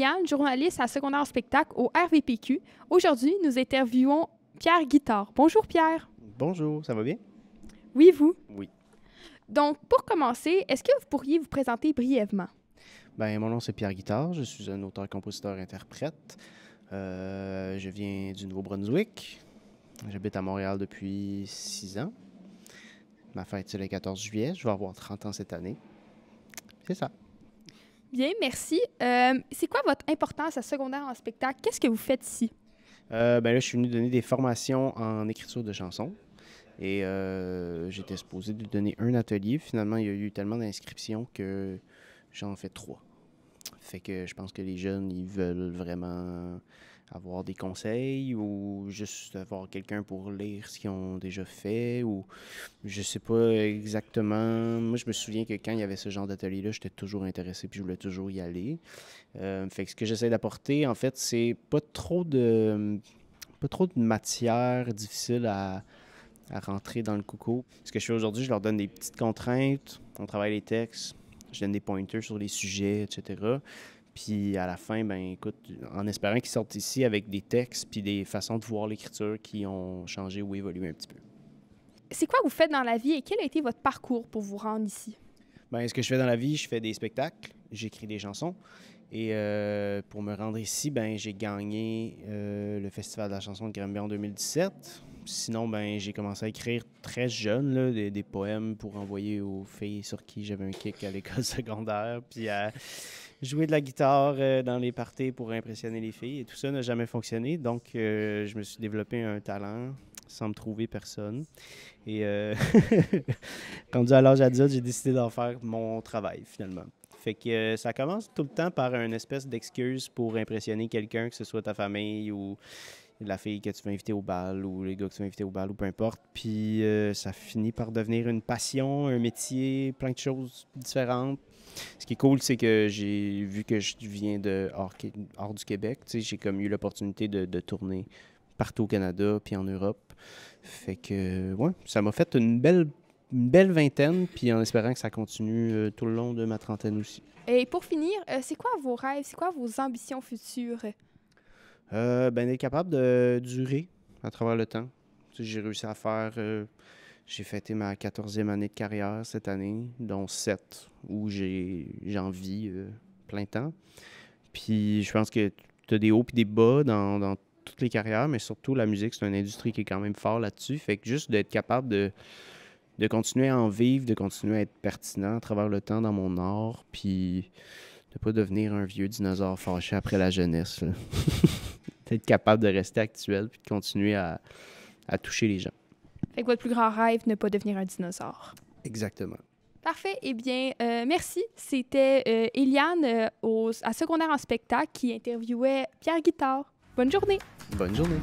Eliane, journaliste à Secondaire en spectacle au RVPQ. Aujourd'hui, nous interviewons Pierre Guitard. Bonjour Pierre. Bonjour, ça va bien? Oui, vous? Oui. Donc, pour commencer, est-ce que vous pourriez vous présenter brièvement? Ben, mon nom, c'est Pierre Guitard. Je suis un auteur, compositeur, interprète. Je viens du Nouveau-Brunswick. J'habite à Montréal depuis 6 ans. Ma fête, c'est le 14 juillet. Je vais avoir 30 ans cette année. C'est ça. Bien, merci. C'est quoi votre importance à Secondaire en spectacle? Qu'est-ce que vous faites ici? Ben là, je suis venu donner des formations en écriture de chansons. Et j'étais supposé de donner un atelier. Finalement, il y a eu tellement d'inscriptions que j'en fais 3. Fait que je pense que les jeunes, ils veulent vraiment avoir des conseils ou juste avoir quelqu'un pour lire ce qu'ils ont déjà fait ou je sais pas exactement. Moi, je me souviens que quand il y avait ce genre d'atelier-là, j'étais toujours intéressé puis je voulais toujours y aller. Fait que ce que j'essaie d'apporter, en fait, c'est pas trop de matière difficile à rentrer dans le coucou. Ce que je fais aujourd'hui, je leur donne des petites contraintes, on travaille les textes, je donne des pointers sur les sujets, etc. Puis à la fin, ben écoute, en espérant qu'ils sortent ici avec des textes puis des façons de voir l'écriture qui ont changé ou évolué un petit peu. C'est quoi vous faites dans la vie et quel a été votre parcours pour vous rendre ici? Ben ce que je fais dans la vie, je fais des spectacles, j'écris des chansons. Et pour me rendre ici, ben j'ai gagné le Festival de la chanson de Granby en 2017. Sinon, ben j'ai commencé à écrire très jeune là, des poèmes pour envoyer aux filles sur qui j'avais un kick à l'école secondaire, puis à jouer de la guitare dans les parties pour impressionner les filles. Et tout ça n'a jamais fonctionné, donc je me suis développé un talent sans me trouver personne. Et rendu à l'âge adulte, j'ai décidé d'en faire mon travail finalement. Fait que ça commence tout le temps par une espèce d'excuse pour impressionner quelqu'un, que ce soit ta famille ou la fille que tu vas inviter au bal ou les gars que tu vas inviter au bal ou peu importe. Puis ça finit par devenir une passion, un métier, plein de choses différentes. Ce qui est cool, c'est que j'ai vu que je viens de hors du Québec. Tu sais, j'ai comme eu l'opportunité de tourner partout au Canada puis en Europe. Fait que, ouais, ça m'a fait une belle vingtaine, puis en espérant que ça continue tout le long de ma trentaine aussi. Et pour finir, c'est quoi vos rêves? C'est quoi vos ambitions futures? Ben, d'être capable de durer à travers le temps. Tu sais, j'ai réussi à faire... j'ai fêté ma 14e année de carrière cette année, dont 7, où j'en vis plein temps. Puis je pense que tu as des hauts et des bas dans toutes les carrières, mais surtout la musique, c'est une industrie qui est quand même fort là-dessus. Fait que juste d'être capable de continuer à en vivre, de continuer à être pertinent à travers le temps dans mon art, puis de pas devenir un vieux dinosaure fâché après la jeunesse. D'être capable de rester actuel puis de continuer à toucher les gens. Fait que votre plus grand rêve, ne pas devenir un dinosaure. Exactement. Parfait. Eh bien, merci. C'était Eliane à Secondaire en spectacle qui interviewait Pierre Guitard. Bonne journée. Bonne journée.